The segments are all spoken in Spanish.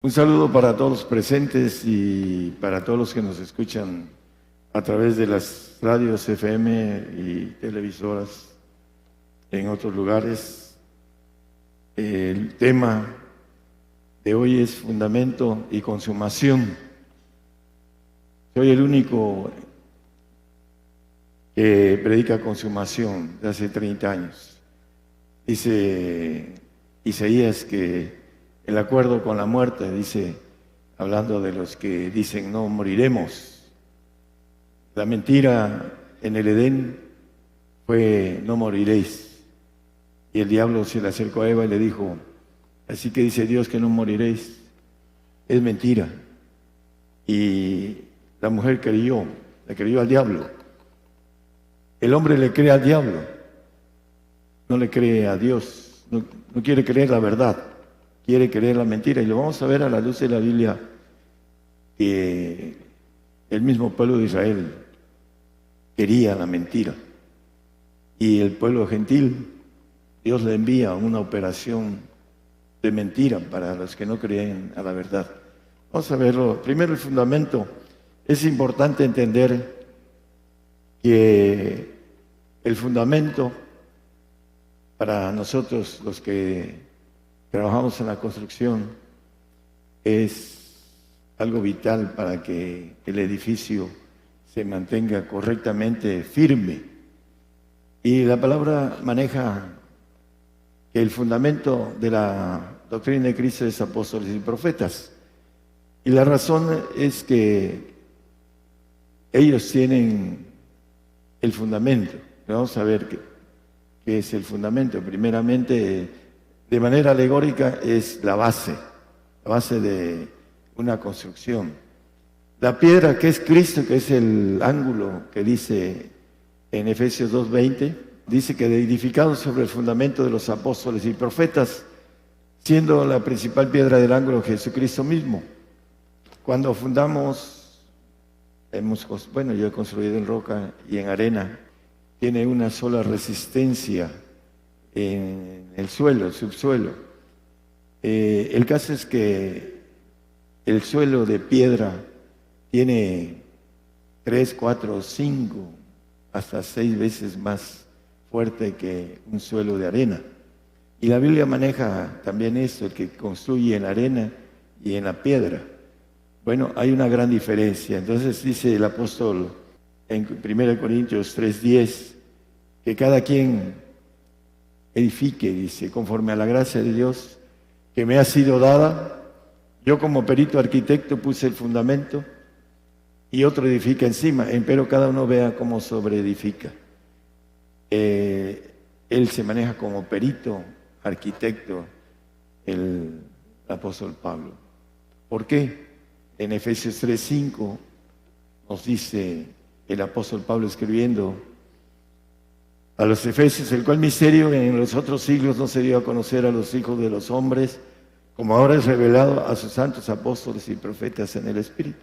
Un saludo para todos los presentes y para todos los que nos escuchan a través de las radios FM y televisoras en otros lugares. El tema de hoy es fundamento y consumación. Soy el único que predica consumación de hace 30 años. Dice Isaías que el acuerdo con la muerte, dice, hablando de los que dicen no moriremos. La mentira en el Edén fue no moriréis. Y el diablo se le acercó a Eva y le dijo, así que dice Dios que no moriréis. Es mentira. Y la mujer le creyó al diablo. El hombre le cree al diablo, no le cree a Dios, no quiere creer la verdad, quiere creer la mentira. Y lo vamos a ver a la luz de la Biblia, que el mismo pueblo de Israel quería la mentira. Y el pueblo gentil, Dios le envía una operación de mentira para los que no creen a la verdad. Vamos a verlo. Primero, el fundamento. Es importante entender que el fundamento para nosotros, los que trabajamos en la construcción, es algo vital para que el edificio se mantenga correctamente firme. Y la palabra maneja que el fundamento de la doctrina de Cristo es apóstoles y profetas. Y la razón es que ellos tienen el fundamento. Vamos a ver qué es el fundamento. Primeramente, de manera alegórica, es la base de una construcción. La piedra que es Cristo, que es el ángulo que dice en Efesios 2:20, dice que edificado sobre el fundamento de los apóstoles y profetas, siendo la principal piedra del ángulo Jesucristo mismo. Cuando fundamos, yo he construido en roca y en arena, tiene una sola resistencia en el suelo, el subsuelo. El caso es que el suelo de piedra tiene 3, 4, 5, hasta 6 veces más fuerte que un suelo de arena. Y la Biblia maneja también esto, el que construye en la arena y en la piedra. Bueno, hay una gran diferencia. Entonces dice el apóstol en 1 Corintios 3:10, que cada quien edifique, dice, conforme a la gracia de Dios que me ha sido dada. Yo como perito arquitecto puse el fundamento y otro edifica encima, pero cada uno vea cómo sobreedifica. Él se maneja como perito arquitecto, el apóstol Pablo. ¿Por qué? En Efesios 3:5 nos dice el apóstol Pablo escribiendo a los Efesios, el cual misterio en los otros siglos no se dio a conocer a los hijos de los hombres, como ahora es revelado a sus santos apóstoles y profetas en el Espíritu.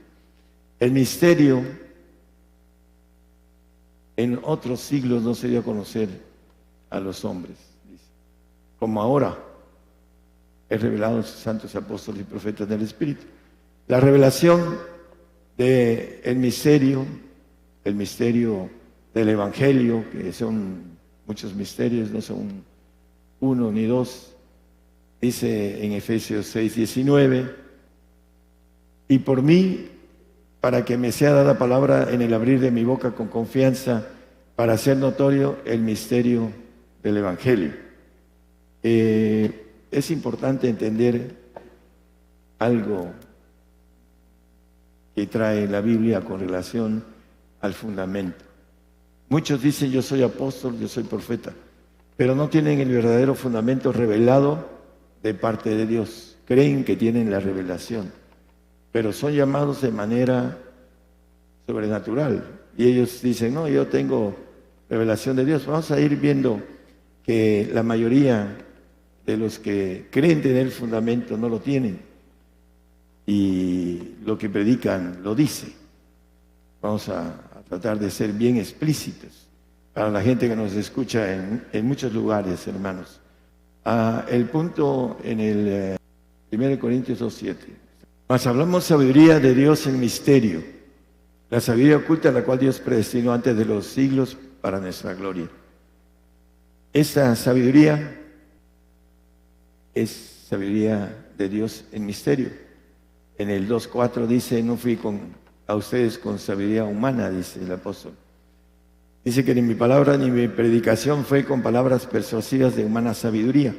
El misterio en otros siglos no se dio a conocer a los hombres, dice, como ahora es revelado a sus santos apóstoles y profetas en el Espíritu. La revelación del misterio, el misterio del Evangelio, que son muchos misterios, no son uno ni dos, dice en Efesios 6:19, y por mí, para que me sea dada palabra en el abrir de mi boca con confianza, para hacer notorio el misterio del Evangelio. Es importante entender algo que trae la Biblia con relación al fundamento. Muchos dicen yo soy apóstol, yo soy profeta, pero no tienen el verdadero fundamento revelado de parte de Dios. Creen que tienen la revelación, pero son llamados de manera sobrenatural. Y ellos dicen, no, yo tengo revelación de Dios. Vamos a ir viendo que la mayoría de los que creen tener el fundamento no lo tienen. Y lo que predican lo dice. Vamos a tratar de ser bien explícitos para la gente que nos escucha en muchos lugares, hermanos. El punto en el 1 Corintios 2:7. Mas hablamos sabiduría de Dios en misterio, la sabiduría oculta la cual Dios predestinó antes de los siglos para nuestra gloria. Esta sabiduría es sabiduría de Dios en misterio. En el 2:4 dice, no fui a ustedes con sabiduría humana, dice el apóstol. Dice que ni mi palabra ni mi predicación fue con palabras persuasivas de humana sabiduría,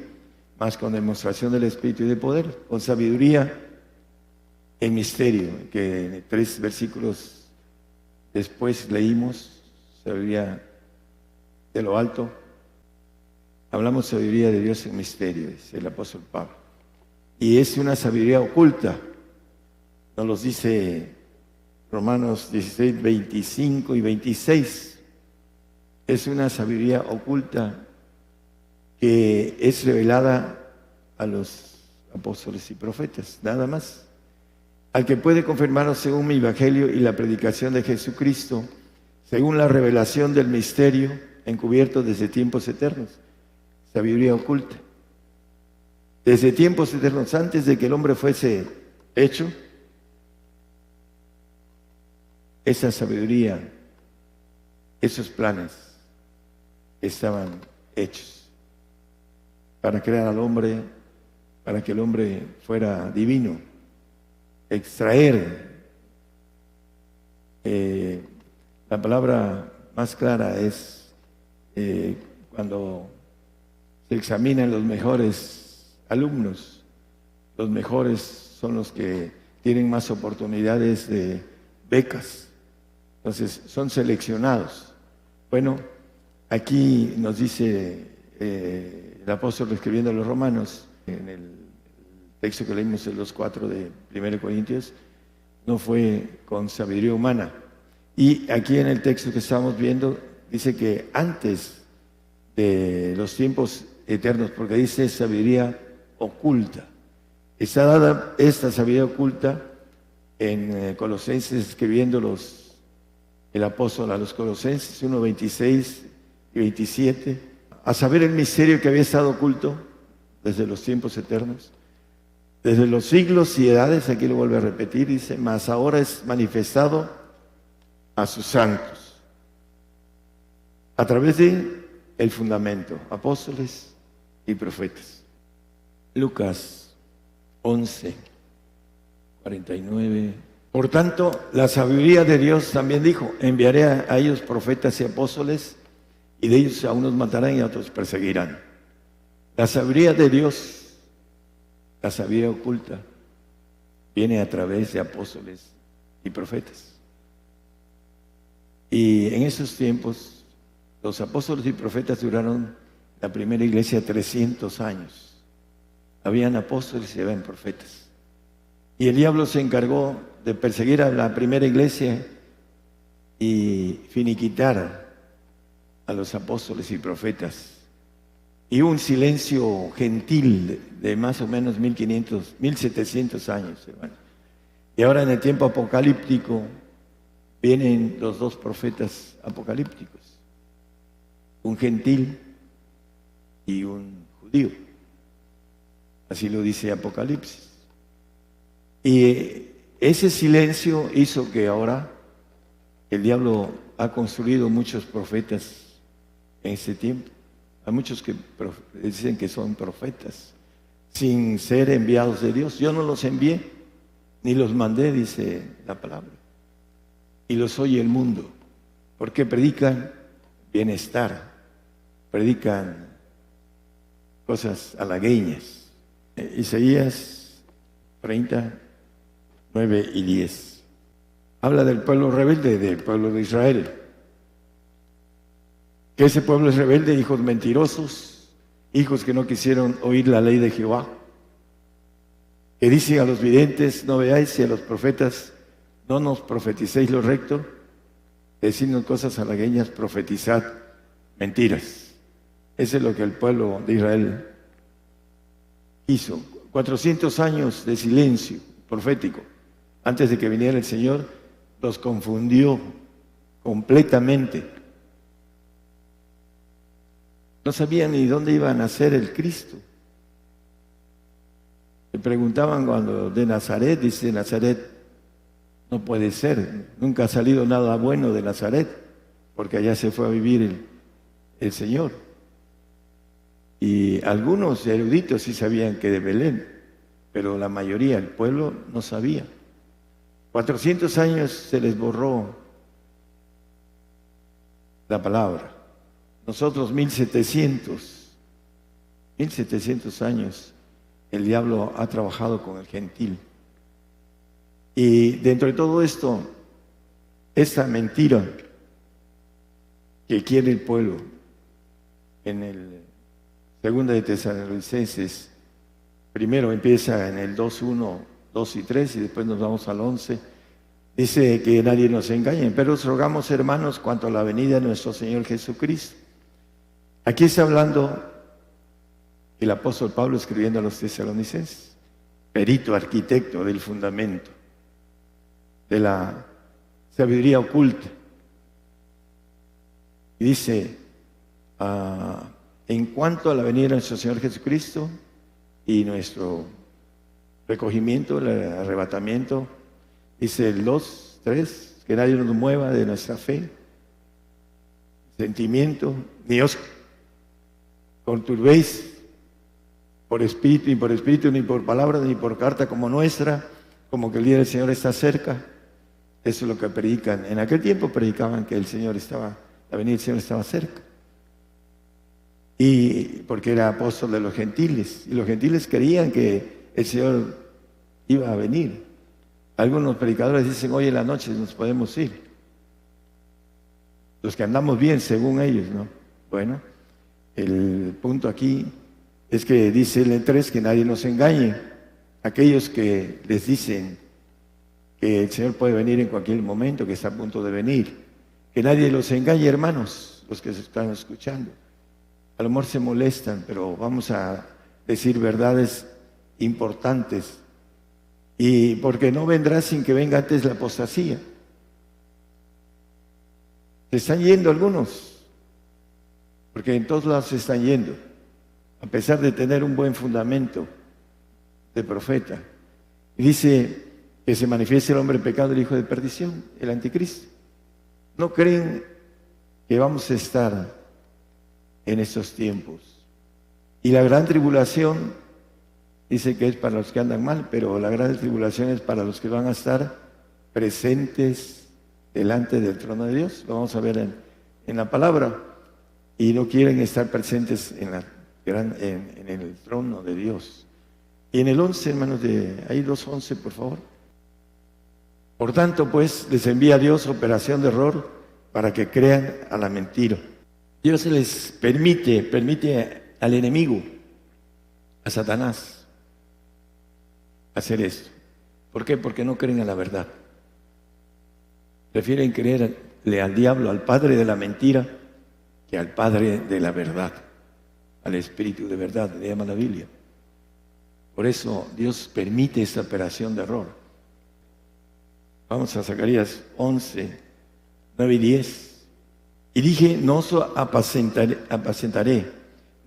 mas con demostración del Espíritu y de poder, con sabiduría en misterio, que 3 versículos después leímos, sabiduría de lo alto. Hablamos sabiduría de Dios en misterio, dice el apóstol Pablo. Y es una sabiduría oculta, nos los dice Romanos 16, 25 y 26. Es una sabiduría oculta que es revelada a los apóstoles y profetas, nada más. Al que puede confirmaros según mi evangelio y la predicación de Jesucristo, según la revelación del misterio encubierto desde tiempos eternos. Sabiduría oculta. Desde tiempos eternos, antes de que el hombre fuese hecho, esa sabiduría, esos planes estaban hechos para crear al hombre, para que el hombre fuera divino, extraer. La palabra más clara es cuando se examinan los mejores alumnos. Los mejores son los que tienen más oportunidades de becas. Entonces, son seleccionados. Bueno, aquí nos dice el apóstol escribiendo a los romanos, en el texto que leímos en los 2:4 de 1 Corintios, no fue con sabiduría humana. Y aquí en el texto que estamos viendo, dice que antes de los tiempos eternos, porque dice sabiduría oculta. Está dada esta sabiduría oculta en Colosenses, escribiendo el apóstol a los Colosenses 1, 26 y 27, a saber el misterio que había estado oculto desde los tiempos eternos, desde los siglos y edades, aquí lo vuelve a repetir, dice, mas ahora es manifestado a sus santos, a través de el fundamento, apóstoles y profetas. Lucas 11, 49. Por tanto, la sabiduría de Dios también dijo, enviaré a ellos profetas y apóstoles, y de ellos a unos matarán y a otros perseguirán. La sabiduría de Dios, la sabiduría oculta, viene a través de apóstoles y profetas. Y en esos tiempos, los apóstoles y profetas duraron la primera iglesia 300 años. Habían apóstoles y habían profetas. Y el diablo se encargó de perseguir a la primera iglesia y finiquitar a los apóstoles y profetas. Y un silencio gentil de más o menos 1700 años, hermano. Y ahora en el tiempo apocalíptico vienen los 2 profetas apocalípticos, un gentil y un judío. Así lo dice Apocalipsis. Y ese silencio hizo que ahora el diablo ha construido muchos profetas en ese tiempo. Hay muchos que dicen que son profetas sin ser enviados de Dios. Yo no los envié, ni los mandé, dice la palabra. Y los oye el mundo, porque predican bienestar, predican cosas halagueñas. Isaías 30, 9 y 10. Habla del pueblo rebelde, del pueblo de Israel. Que ese pueblo es rebelde, hijos mentirosos, hijos que no quisieron oír la ley de Jehová. Que dicen a los videntes, no veáis, y a los profetas, no nos profeticéis lo recto, decidnos cosas halagueñas, profetizad mentiras. Eso es lo que el pueblo de Israel hizo. 400 años de silencio profético. Antes de que viniera el Señor, los confundió completamente. No sabían ni dónde iba a nacer el Cristo. Le preguntaban cuando de Nazaret, dice Nazaret no puede ser, nunca ha salido nada bueno de Nazaret, porque allá se fue a vivir el Señor. Y algunos eruditos sí sabían que de Belén, pero la mayoría, el pueblo, no sabía. 400 años se les borró la palabra. Nosotros 1700 años el diablo ha trabajado con el gentil. Y dentro de todo esto, esta mentira que quiere el pueblo, en el Segunda de Tesalonicenses, primero empieza en el 2:1, 2 y 3, y después nos vamos al 11. Dice que nadie nos engañe, pero os rogamos, hermanos, cuanto a la venida de nuestro Señor Jesucristo. Aquí está hablando el apóstol Pablo escribiendo a los tesalonicenses, perito, arquitecto del fundamento, de la sabiduría oculta. Y dice, en cuanto a la venida de nuestro Señor Jesucristo y nuestro recogimiento, el arrebatamiento, dice el 2, 3, que nadie nos mueva de nuestra fe, sentimiento, ni os conturbéis por espíritu, ni por palabra, ni por carta como nuestra, como que el día del Señor está cerca. Eso es lo que predican. En aquel tiempo predicaban que la venida del Señor estaba cerca. Y porque era apóstol de los gentiles, y los gentiles creían que el Señor iba a venir. Algunos predicadores dicen, hoy en la noche nos podemos ir. Los que andamos bien, según ellos, ¿no? Bueno, el punto aquí es que dice el 3 que nadie nos engañe. Aquellos que les dicen que el Señor puede venir en cualquier momento, que está a punto de venir. Que nadie los engañe, hermanos, los que se están escuchando. A lo mejor se molestan, pero vamos a decir verdades importantes. Y porque no vendrá sin que venga antes la apostasía. Se están yendo algunos, porque en todos lados se están yendo, a pesar de tener un buen fundamento de profeta. Y dice que se manifieste el hombre pecado, el hijo de perdición, el anticristo. ¿No creen que vamos a estar en estos tiempos? Y la gran tribulación dice que es para los que andan mal, pero la gran tribulación es para los que van a estar presentes delante del trono de Dios. Lo vamos a ver en la palabra. Y no quieren estar presentes en el trono de Dios. Y en el 11, hermanos, ahí 2:11, por favor. Por tanto, pues, les envía a Dios operación de error para que crean a la mentira. Dios se les permite al enemigo, a Satanás, hacer esto. ¿Por qué? Porque no creen a la verdad. Prefieren creerle al diablo, al padre de la mentira, que al padre de la verdad, al espíritu de verdad, le llama la Biblia. Por eso Dios permite esta operación de error. Vamos a Zacarías 11, 9 y 10. Y dije, no os apacentaré.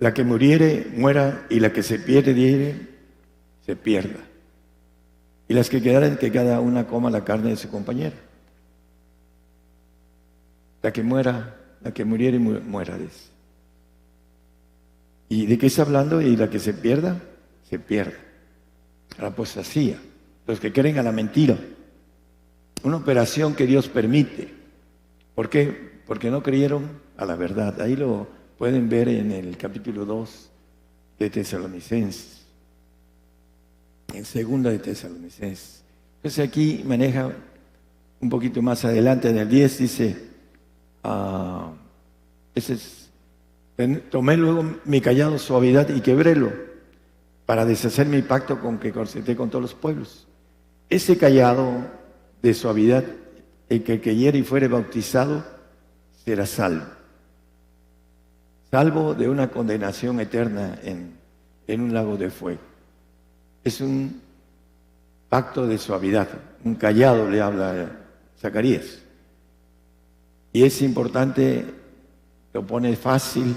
La que muriere, muera, y la que se pierde, se pierda. Y las que quedaren, que cada una coma la carne de su compañera. La que muriere, muera, dice. ¿Y de qué está hablando? Y la que se pierda, se pierda. La apostasía. Los que creen a la mentira. Una operación que Dios permite. ¿Por qué? Porque no creyeron a la verdad. Ahí lo pueden ver en el capítulo 2 de Tesalonicenses. En segunda de Tesalonicenses. Entonces aquí maneja un poquito más adelante, en el 10 dice, tomé luego mi callado suavidad y quebrélo para deshacer mi pacto con que concerté con todos los pueblos. Ese callado de suavidad, el que creyere y fuere bautizado, será salvo. Salvo de una condenación eterna en un lago de fuego. Es un pacto de suavidad, un callado le habla Zacarías. Y es importante, lo pone fácil,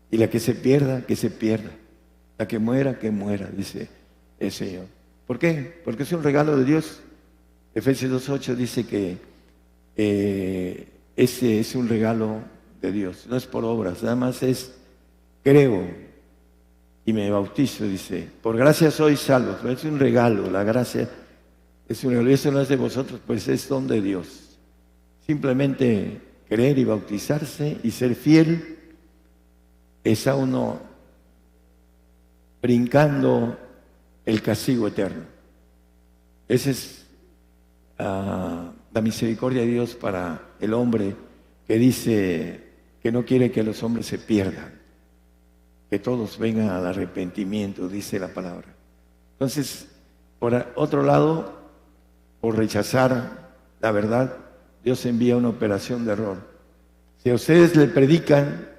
y la que se pierda, que se pierda. La que muera, dice el Señor. ¿Por qué? Porque es un regalo de Dios. Efesios 2:8 dice que ese es un regalo de Dios, no es por obras, nada más es creo y me bautizo, dice, por gracia sois salvos, es un regalo, la gracia es un regalo, eso no es de vosotros, pues es don de Dios. Simplemente creer y bautizarse y ser fiel es a uno brincando el castigo eterno. Esa es la misericordia de Dios para el hombre que dice que no quiere que los hombres se pierdan, que todos vengan al arrepentimiento, dice la palabra. Entonces, por otro lado, por rechazar la verdad, Dios envía una operación de error. Si a ustedes le predican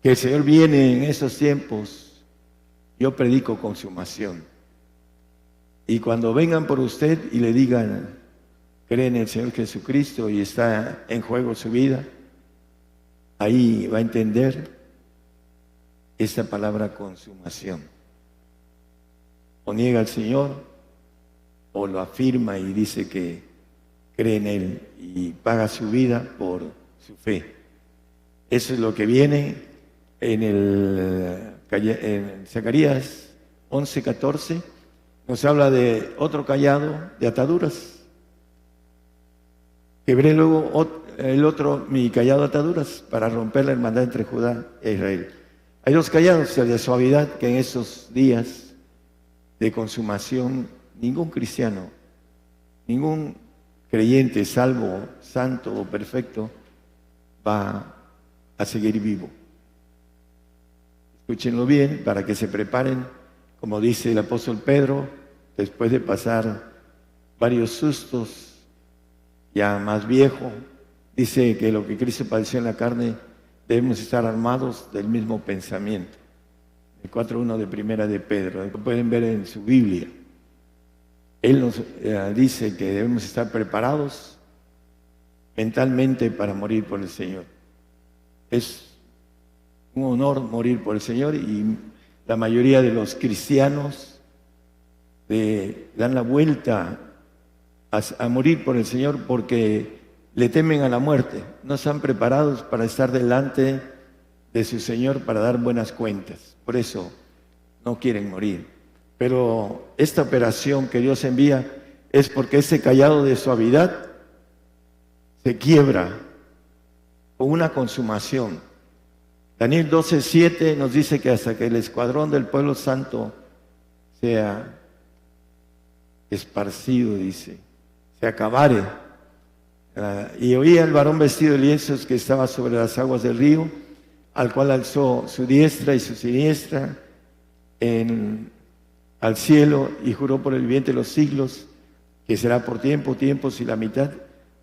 que el Señor viene en esos tiempos, yo predico consumación. Y cuando vengan por usted y le digan, cree en el Señor Jesucristo y está en juego su vida, ahí va a entender esta palabra consumación. O niega al Señor, o lo afirma y dice que cree en Él y paga su vida por su fe. Eso es lo que viene en Zacarías 11:14. Nos habla de otro cayado de ataduras. Quebré luego mi cayado de ataduras para romper la hermandad entre Judá e Israel. Hay dos callados, el de suavidad, que en esos días de consumación ningún cristiano, ningún creyente salvo, santo o perfecto va a seguir vivo. Escúchenlo bien para que se preparen, como dice el apóstol Pedro, después de pasar varios sustos, ya más viejo, dice que lo que Cristo padeció en la carne, debemos estar armados del mismo pensamiento. El 4:1 de Primera de Pedro, lo pueden ver en su Biblia. Él nos dice que debemos estar preparados mentalmente para morir por el Señor. Es un honor morir por el Señor y la mayoría de los cristianos dan la vuelta a morir por el Señor porque le temen a la muerte. No están preparados para estar delante de su Señor para dar buenas cuentas. Por eso no quieren morir. Pero esta operación que Dios envía es porque ese cayado de suavidad se quiebra con una consumación. Daniel 12:7 nos dice que hasta que el escuadrón del pueblo santo sea esparcido, dice, se acabare. Y oía el varón vestido de lienzos que estaba sobre las aguas del río, al cual alzó su diestra y su siniestra al cielo y juró por el viviente de los siglos que será por tiempos y la mitad.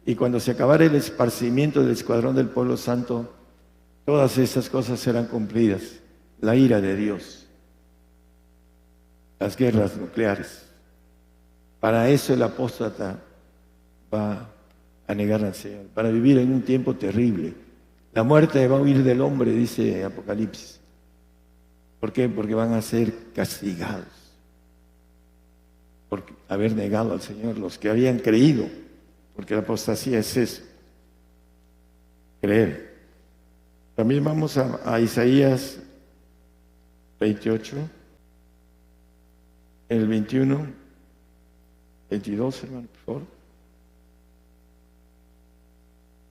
Y cuando se acabare el esparcimiento del escuadrón del pueblo santo, todas estas cosas serán cumplidas. La ira de Dios, las guerras nucleares. Para eso el apóstata va a negar al Señor, para vivir en un tiempo terrible. La muerte va a huir del hombre, dice Apocalipsis. ¿Por qué? Porque van a ser castigados por haber negado al Señor, los que habían creído, porque la apostasía es eso, creer. También vamos a Isaías 28, el 21, 22, hermano, por favor.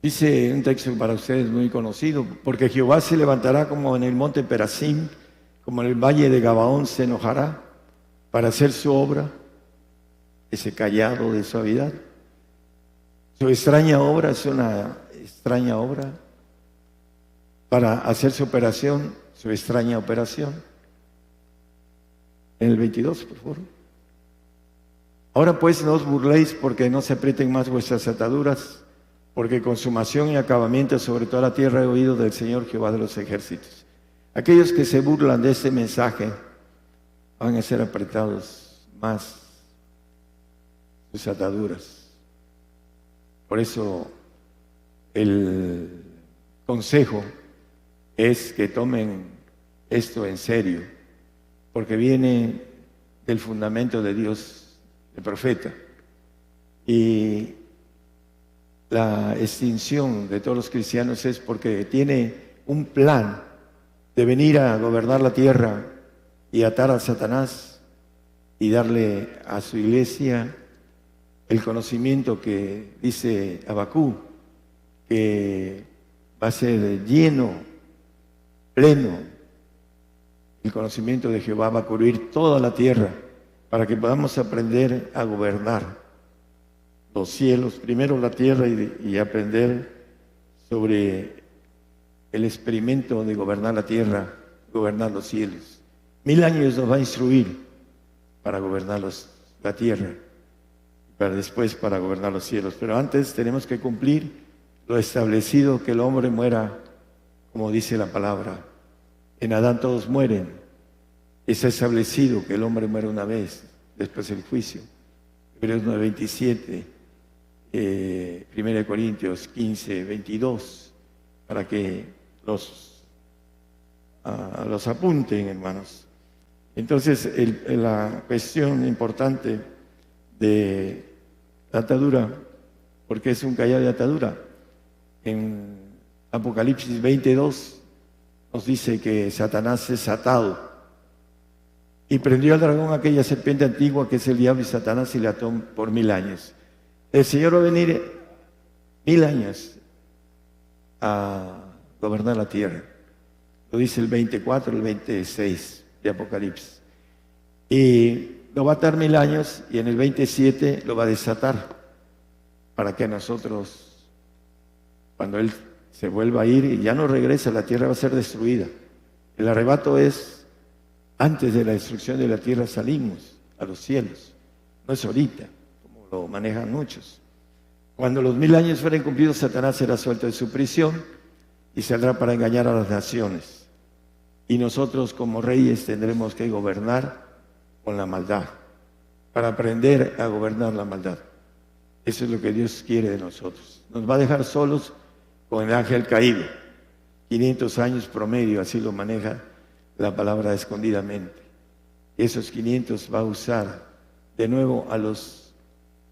Dice un texto para ustedes muy conocido, porque Jehová se levantará como en el monte Perasim, como en el valle de Gabaón se enojará para hacer su obra, ese cayado de suavidad. Su extraña obra es una extraña obra para hacer su operación, su extraña operación. En el 22, por favor. Ahora pues no os burléis porque no se aprieten más vuestras ataduras, porque consumación y acabamiento sobre toda la tierra he oído del Señor Jehová de los ejércitos. Aquellos que se burlan de este mensaje van a ser apretados más sus ataduras. Por eso el consejo es que tomen esto en serio, porque viene del fundamento de Dios, el profeta. Y la extinción de todos los cristianos es porque tiene un plan de venir a gobernar la tierra y atar a Satanás y darle a su iglesia el conocimiento que dice Habacuc, que va a ser lleno, pleno. El conocimiento de Jehová va a cubrir toda la tierra para que podamos aprender a gobernar los cielos, primero la tierra y aprender sobre el experimento de gobernar la tierra, gobernar los cielos. 1000 años nos va a instruir para gobernar la tierra, para después para gobernar los cielos. Pero antes tenemos que cumplir lo establecido, que el hombre muera, como dice la palabra. En Adán todos mueren. Está establecido que el hombre muere una vez, después del juicio. Hebreos 9:27, 1 Corintios 15:22, para que los apunten, hermanos. Entonces, la cuestión importante de la atadura, porque es un callar de atadura. En Apocalipsis 22 nos dice que Satanás es atado y prendió al dragón, aquella serpiente antigua que es el diablo y Satanás, y le ató por 1000 años. El Señor va a venir 1000 años a gobernar la tierra. Lo dice el 24, el 26 de Apocalipsis. Y lo va a atar 1000 años y en el 27 lo va a desatar para que nosotros, cuando Él se vuelva a ir y ya no regresa, la tierra va a ser destruida. El arrebato es antes de la destrucción de la tierra, salimos a los cielos. No es ahorita, como lo manejan muchos. Cuando los 1000 años fueren cumplidos, Satanás será suelto de su prisión y saldrá para engañar a las naciones. Y nosotros como reyes tendremos que gobernar con la maldad, para aprender a gobernar la maldad. Eso es lo que Dios quiere de nosotros. Nos va a dejar solos con el ángel caído. 500 años promedio, así lo maneja la palabra escondidamente. Y esos 500 va a usar de nuevo a los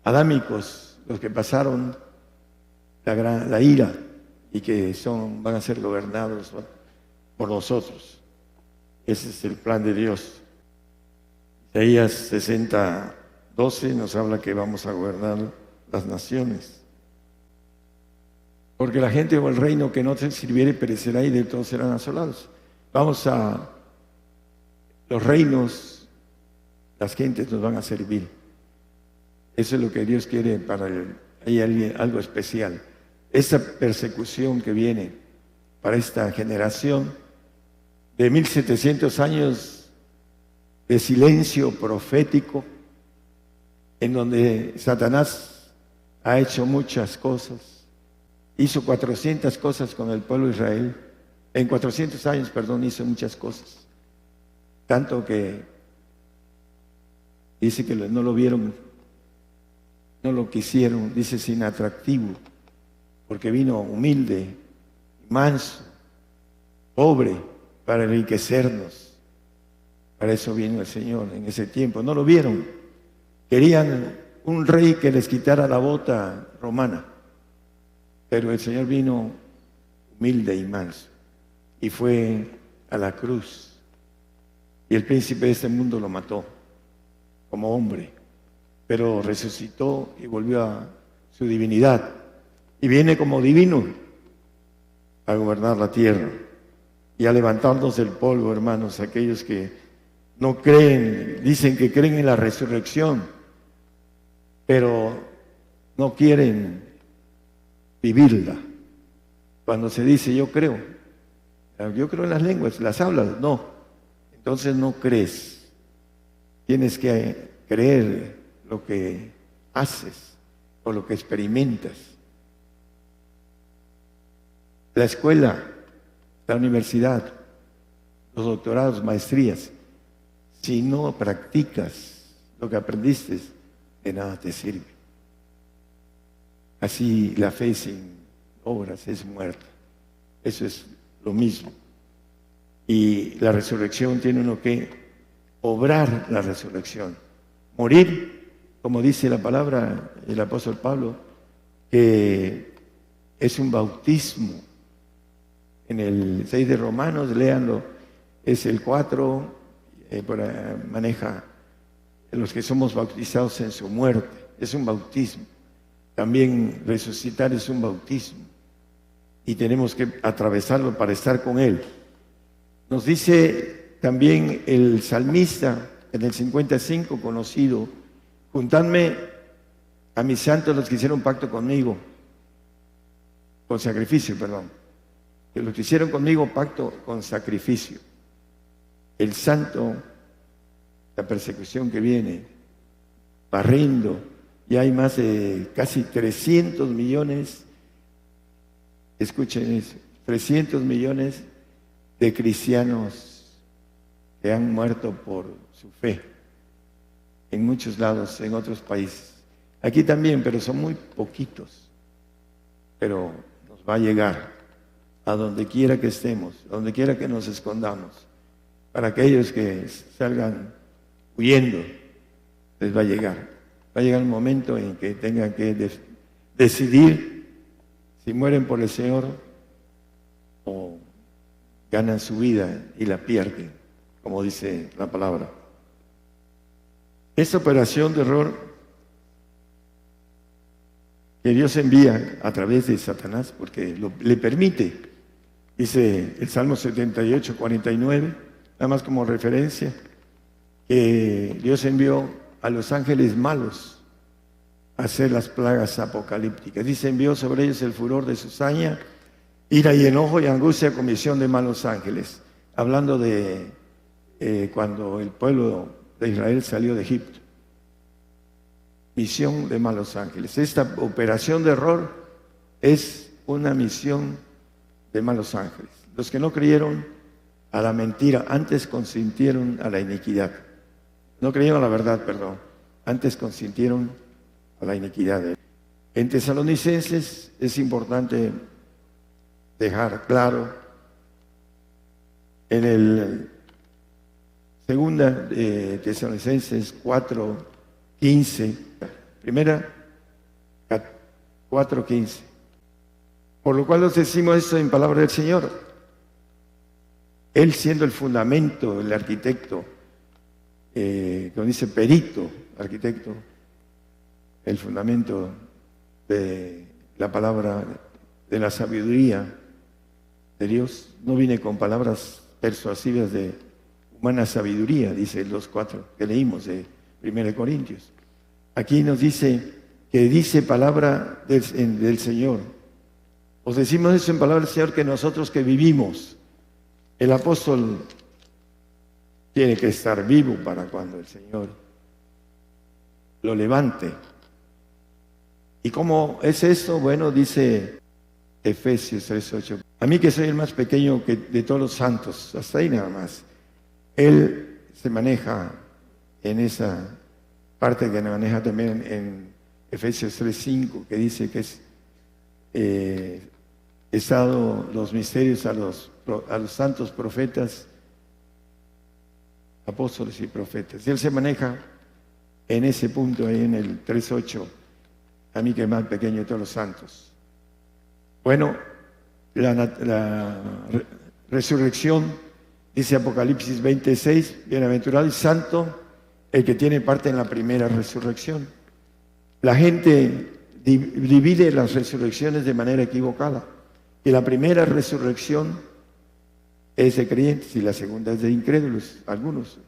adámicos, los que pasaron la ira y que van a ser gobernados por nosotros. Ese es el plan de Dios. Isaías 60:12 nos habla que vamos a gobernar las naciones. Porque la gente o el reino que no te sirviere perecerá y de todos serán asolados. Vamos a los reinos, las gentes nos van a servir. Eso es lo que Dios quiere para hay algo especial. Esa persecución que viene para esta generación de 1700 años de silencio profético, en donde Satanás ha hecho muchas cosas. Hizo 400 cosas con el pueblo de Israel. En 400 años, perdón, hizo muchas cosas. Tanto que dice que no lo vieron, no lo quisieron, dice sin atractivo, porque vino humilde, manso, pobre, para enriquecernos. Para eso vino el Señor en ese tiempo. No lo vieron. Querían un rey que les quitara la bota romana. Pero el Señor vino humilde y manso. Y fue a la cruz. Y el príncipe de este mundo lo mató como hombre. Pero resucitó y volvió a su divinidad. Y viene como divino a gobernar la tierra. Y a levantarnos del polvo, hermanos, aquellos que no creen, dicen que creen en la resurrección, pero no quieren vivirla. Cuando se dice yo creo en las lenguas, las hablas, no. Entonces no crees. Tienes que creer lo que haces o lo que experimentas. La escuela, la universidad, los doctorados, maestrías, si no practicas lo que aprendiste, de nada te sirve. Así la fe sin obras es muerta. Eso es lo mismo. Y la resurrección tiene uno que obrar la resurrección. Morir, como dice la palabra el apóstol Pablo, que es un bautismo. En el 6 de Romanos, léanlo, es el 4, maneja los que somos bautizados en su muerte. Es un bautismo. También resucitar es un bautismo. Y tenemos que atravesarlo para estar con Él. Nos dice también el salmista en el 55, conocido: juntadme a mis santos, los que hicieron pacto conmigo, con sacrificio, perdón. Que los que hicieron conmigo pacto con sacrificio. El santo, la persecución que viene, barriendo, ya hay más de casi 300 millones, escuchen eso, 300 millones de cristianos que han muerto por su fe, en muchos lados, en otros países. Aquí también, pero son muy poquitos. Pero nos va a llegar a donde quiera que estemos, a donde quiera que nos escondamos. Para aquellos que salgan huyendo, les va a llegar. Va a llegar un momento en que tengan que decidir si mueren por el Señor o ganan su vida y la pierden, como dice la palabra. Esta operación de error que Dios envía a través de Satanás, porque le permite, dice el Salmo 78, 49, nada más como referencia, que Dios envió a los ángeles malos a hacer las plagas apocalípticas. Dice, envió sobre ellos el furor de su saña, ira y enojo y angustia con misión de malos ángeles. Hablando de cuando el pueblo de Israel salió de Egipto. Misión de malos ángeles. Esta operación de error es una misión de malos ángeles. Los que no creyeron a la mentira, antes consintieron a la iniquidad. No creyeron a la verdad, perdón. Antes consintieron a la iniquidad. En Tesalonicenses es importante dejar claro, en el segunda de Tesalonicenses 4:15, primera 4:15. Por lo cual os decimos esto en palabra del Señor. Él siendo el fundamento, el arquitecto, como dice perito, arquitecto, el fundamento de la palabra, de la sabiduría de Dios. No viene con palabras persuasivas de humana sabiduría, dice los 4 que leímos de 1 Corintios. Aquí nos dice que dice palabra del Señor. Os decimos eso en palabra del Señor, que nosotros que vivimos. El apóstol tiene que estar vivo para cuando el Señor lo levante. ¿Y cómo es esto? Bueno, dice Efesios 3:8. A mí, que soy el más pequeño de todos los santos, hasta ahí nada más. Él se maneja en esa parte que maneja también en Efesios 3:5, que dice que es dado los misterios a los santos profetas, apóstoles y profetas. Y él se maneja en ese punto ahí en el 3:8, a mí que es más pequeño de todos los santos. Bueno, la resurrección, dice Apocalipsis 20:6, bienaventurado y santo el que tiene parte en la primera resurrección. La gente divide las resurrecciones de manera equivocada. Que la primera resurrección es de creyentes y la segunda es de incrédulos, algunos.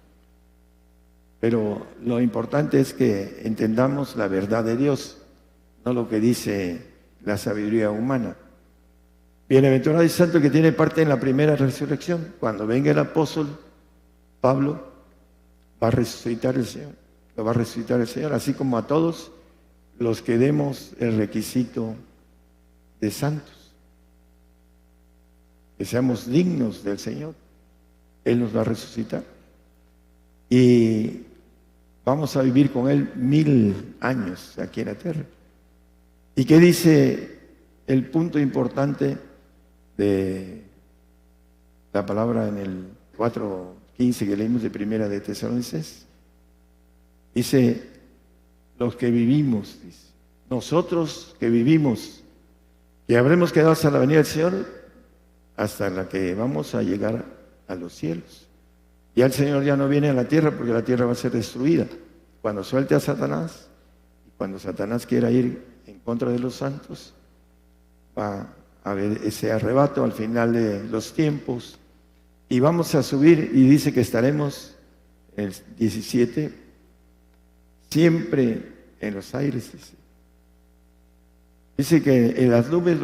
Pero lo importante es que entendamos la verdad de Dios, no lo que dice la sabiduría humana. Bienaventurado y santo el que tiene parte en la primera resurrección. Cuando venga el apóstol Pablo, va a resucitar el Señor. Lo va a resucitar el Señor, así como a todos los que demos el requisito de santos. Que seamos dignos del Señor. Él nos va a resucitar. Y vamos a vivir con Él 1000 años aquí en la tierra. ¿Y qué dice el punto importante de la palabra en el 15 que leímos de Primera de Tesalonicenses. Dice, los que vivimos, dice, nosotros que vivimos, que habremos quedado hasta la venida del Señor, hasta la que vamos a llegar a los cielos. Ya el Señor ya no viene a la tierra porque la tierra va a ser destruida. Cuando suelte a Satanás, y cuando Satanás quiera ir en contra de los santos, va a haber ese arrebato al final de los tiempos. Y vamos a subir, y dice que estaremos, el 17, siempre en los aires. Dice que en las nubes,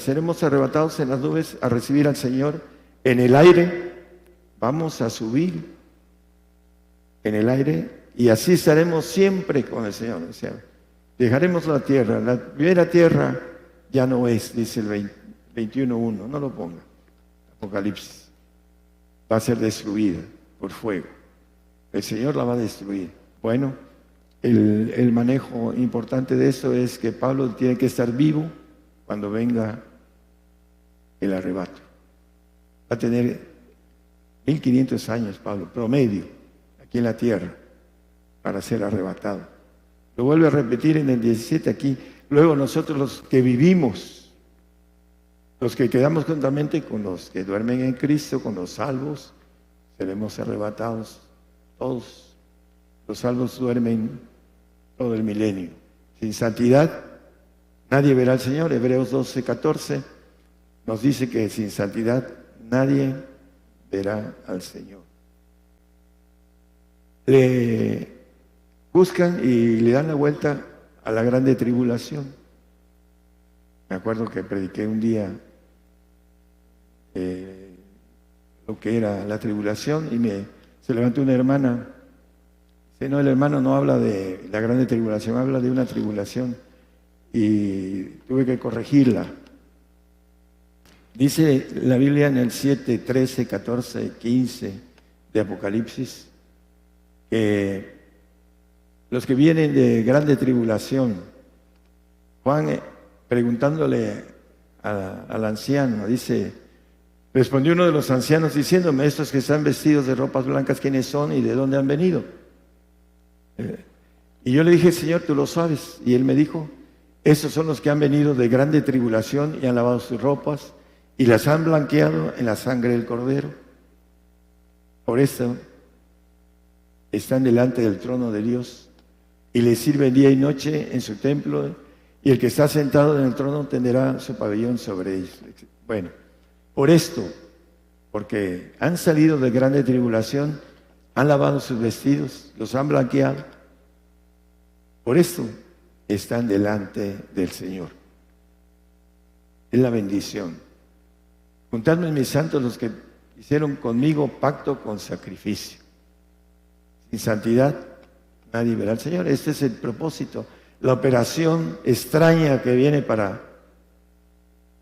seremos arrebatados en las nubes a recibir al Señor en el aire. Vamos a subir en el aire y así estaremos siempre con el Señor. O sea, dejaremos la tierra. La primera tierra ya no es, dice el 21.1, no lo ponga. Apocalipsis. Va a ser destruida por fuego. El Señor la va a destruir. Bueno, el manejo importante de eso es que Pablo tiene que estar vivo cuando venga el arrebato. Va a tener 1500 años, Pablo, promedio, aquí en la tierra, para ser arrebatado. Lo vuelve a repetir en el 17 aquí. Luego nosotros los que vivimos, los que quedamos juntamente con los que duermen en Cristo, con los salvos, seremos arrebatados todos. Los salvos duermen todo el milenio. Sin santidad, nadie verá al Señor. Hebreos 12:14 nos dice que sin santidad nadie verá al Señor. Le buscan y le dan la vuelta a la grande tribulación. Me acuerdo que prediqué un día lo que era la tribulación y se levantó una hermana. Dice, no, el hermano no habla de la grande tribulación, habla de una tribulación, y tuve que corregirla. Dice la Biblia en el 7, 13, 14, 15 de Apocalipsis que los que vienen de grande tribulación, Juan preguntándole al anciano, dice, respondió uno de los ancianos diciéndome, estos que están vestidos de ropas blancas, ¿quiénes son y de dónde han venido? Y yo le dije, Señor, tú lo sabes. Y él me dijo, esos son los que han venido de grande tribulación y han lavado sus ropas y las han blanqueado en la sangre del Cordero. Por eso están delante del trono de Dios y le sirven día y noche en su templo, y el que está sentado en el trono tendrá su pabellón sobre ellos. Bueno, por esto, porque han salido de grande tribulación, han lavado sus vestidos, los han blanqueado. Por esto están delante del Señor. Es la bendición. Juntadme mis santos los que hicieron conmigo pacto con sacrificio. Sin santidad nadie verá al Señor. Este es el propósito, la operación extraña que viene para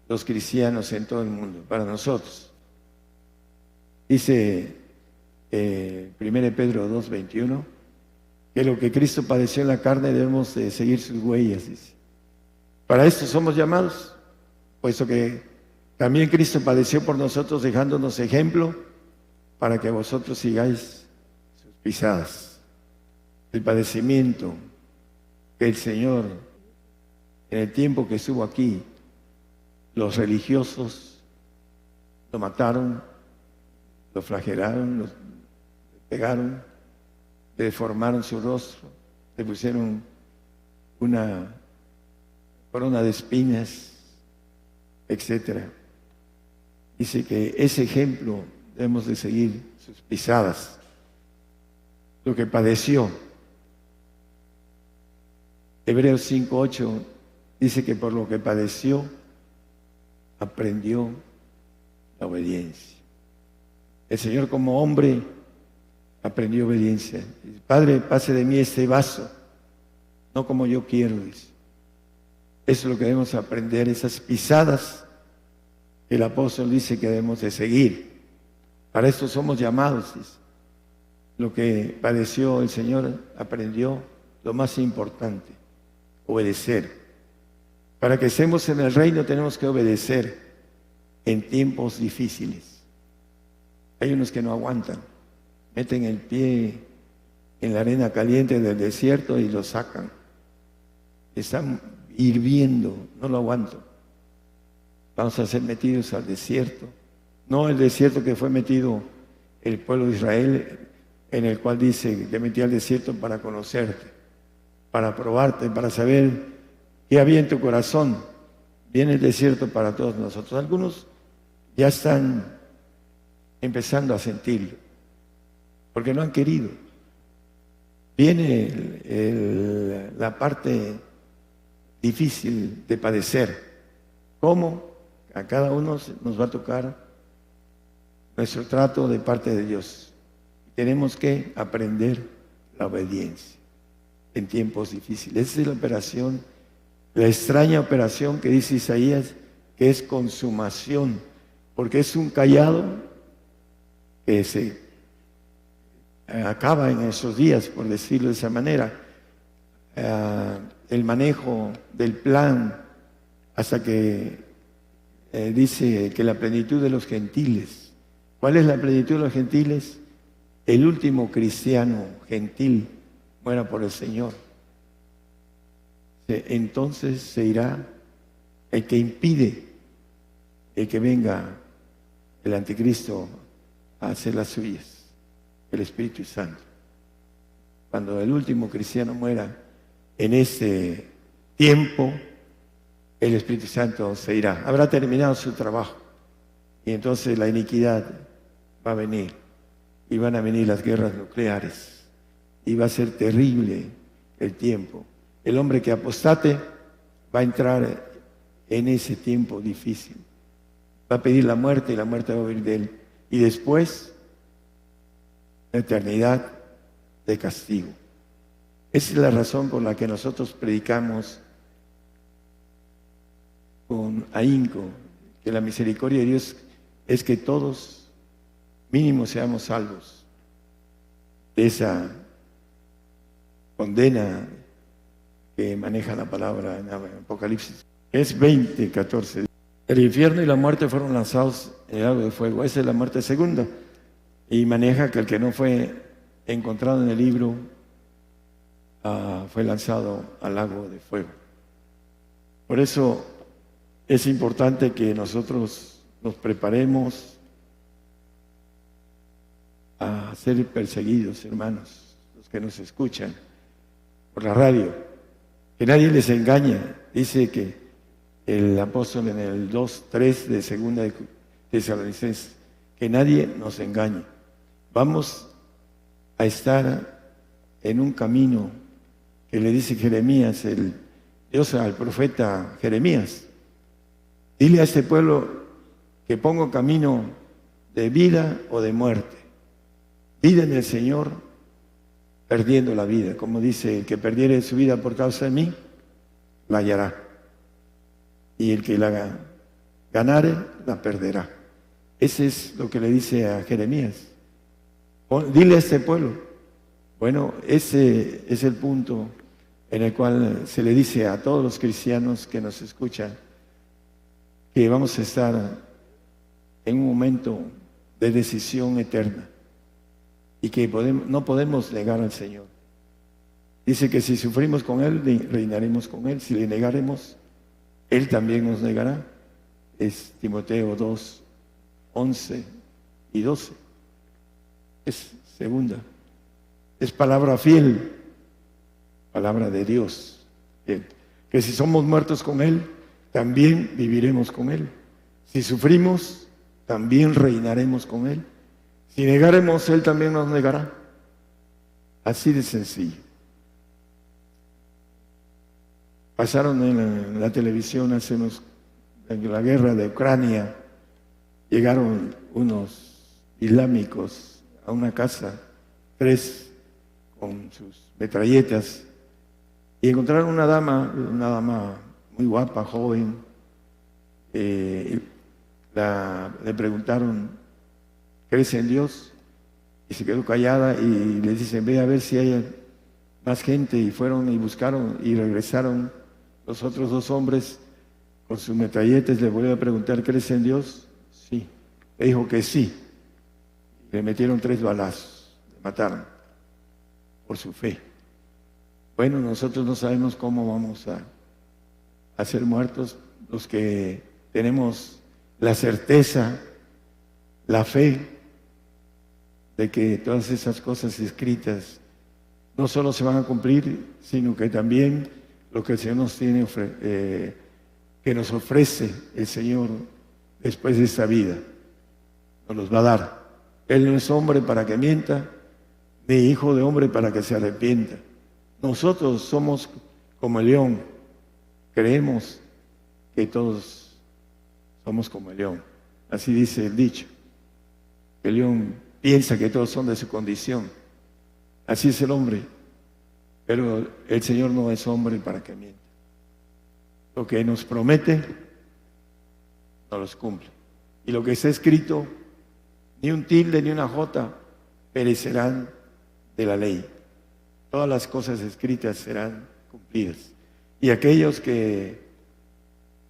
los cristianos en todo el mundo, para nosotros. Dice 1 Pedro 2:21, que lo que Cristo padeció en la carne debemos de seguir sus huellas, dice. Para esto somos llamados, puesto que también Cristo padeció por nosotros, dejándonos ejemplo para que vosotros sigáis sus pisadas. El padecimiento que el Señor, en el tiempo que estuvo aquí, los religiosos lo mataron, lo flagelaron, lo pegaron, le deformaron su rostro, le pusieron una corona de espinas, etcétera. Dice que ese ejemplo debemos de seguir sus pisadas, lo que padeció. Hebreos 5:8 dice que por lo que padeció aprendió la obediencia. El Señor como hombre aprendió obediencia. Dice, Padre, pase de mí este vaso, no como yo quiero, dice. Eso es lo que debemos aprender, esas pisadas que el apóstol dice que debemos de seguir. Para esto somos llamados, dice. Lo que padeció el Señor aprendió lo más importante, obedecer. Para que estemos en el reino tenemos que obedecer en tiempos difíciles. Hay unos que no aguantan. meten el pie en la arena caliente del desierto y lo sacan. Están hirviendo, no lo aguanto. Vamos a ser metidos al desierto. No el desierto que fue metido el pueblo de Israel, en el cual dice que metí al desierto para conocerte, para probarte, para saber qué había en tu corazón. Viene el desierto para todos nosotros. Algunos ya están empezando a sentirlo, porque no han querido. Viene la parte difícil de padecer. ¿Cómo? A cada uno nos va a tocar nuestro trato de parte de Dios. Tenemos que aprender la obediencia en tiempos difíciles. Esa es la operación, la extraña operación que dice Isaías, que es consumación, porque es un cayado que se acaba en esos días, por decirlo de esa manera. El manejo del plan hasta que dice que la plenitud de los gentiles. ¿Cuál es la plenitud de los gentiles? El último cristiano gentil muera por el Señor. Entonces se irá el que impide el que venga el anticristo a hacer las suyas, el Espíritu Santo. Cuando el último cristiano muera en este tiempo, el Espíritu Santo se irá. Habrá terminado su trabajo. Y entonces la iniquidad va a venir. Y van a venir las guerras nucleares. Y va a ser terrible el tiempo. El hombre que apostate va a entrar en ese tiempo difícil. Va a pedir la muerte y la muerte va a venir de él. Y después, la eternidad de castigo. Esa es la razón por la que nosotros predicamos con ahínco que la misericordia de Dios es que todos mínimo seamos salvos de esa condena que maneja la palabra en Apocalipsis. Es 20:14. El infierno y la muerte fueron lanzados en el lago de fuego. Esa es la muerte segunda. Y maneja que el que no fue encontrado en el libro fue lanzado al lago de fuego. Por eso es importante que nosotros nos preparemos a ser perseguidos, hermanos, los que nos escuchan por la radio. Que nadie les engañe. Dice que el apóstol en el 2:3 de segunda de Tesalonicenses, que nadie nos engañe. Vamos a estar en un camino que le dice Jeremías, Dios al profeta Jeremías. Dile a este pueblo que pongo camino de vida o de muerte. Vida en el Señor, perdiendo la vida. Como dice, el que perdiere su vida por causa de mí, la hallará. Y el que la ganare, la perderá. Ese es lo que le dice a Jeremías. Dile a este pueblo. Bueno, ese es el punto en el cual se le dice a todos los cristianos que nos escuchan que vamos a estar en un momento de decisión eterna y que no podemos negar al Señor. Dice que si sufrimos con Él, reinaremos con Él. Si le negaremos, Él también nos negará. Es Timoteo 2:11 y 12. Es segunda. Es palabra fiel, palabra de Dios. Bien. Que si somos muertos con Él, también viviremos con Él. Si sufrimos, también reinaremos con Él. Si negaremos, Él también nos negará. Así de sencillo. Pasaron en la televisión en la guerra de Ucrania, llegaron unos islámicos a una casa, 3 con sus metralletas, y encontraron una dama muy guapa, joven. Le preguntaron, ¿crees en Dios? Y se quedó callada y les dicen, ve a ver si hay más gente. Y fueron y buscaron y regresaron los otros 2 hombres con sus metralletas. Le volvieron a preguntar, ¿crees en Dios? Sí. Le dijo que sí. Le metieron 3 balazos mataron por su fe. Bueno, nosotros no sabemos cómo vamos a ser muertos. Los que tenemos la certeza, la fe de que todas esas cosas escritas no solo se van a cumplir, sino que también lo que el Señor nos tiene, que nos ofrece el Señor después de esta vida, nos los va a dar. Él no es hombre para que mienta, ni hijo de hombre para que se arrepienta. Nosotros somos como el león, creemos que todos somos como el león. Así dice el dicho. El león piensa que todos son de su condición. Así es el hombre. Pero el Señor no es hombre para que mienta. Lo que nos promete, no los cumple. Y lo que está escrito, ni un tilde ni una jota perecerán de la ley. Todas las cosas escritas serán cumplidas. Y aquellos que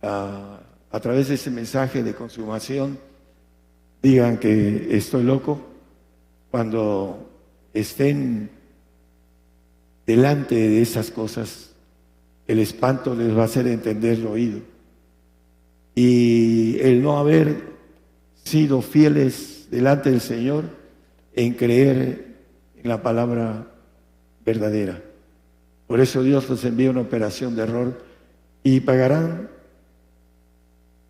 a través de ese mensaje de consumación digan que estoy loco, cuando estén delante de esas cosas, el espanto les va a hacer entender lo oído. Y el no haber sido fieles delante del Señor en creer en la palabra verdadera. Por eso Dios les envía una operación de error y pagarán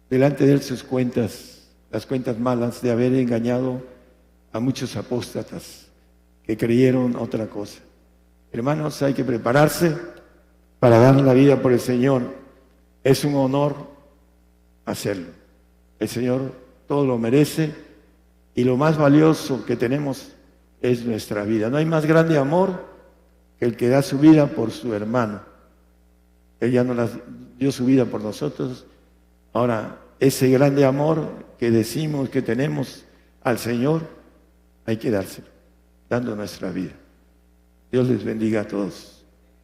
delante de Él sus cuentas, las cuentas malas de haber engañado a muchos apóstatas que creyeron otra cosa. Hermanos, hay que prepararse para dar la vida por el Señor. Es un honor hacerlo. El Señor todo lo merece y lo más valioso que tenemos es nuestra vida. No hay más grande amor que el que da su vida por su hermano. Él ya nos dio su vida por nosotros. Ahora, ese grande amor que decimos que tenemos al Señor, hay que dárselo, dando nuestra vida. Dios les bendiga a todos.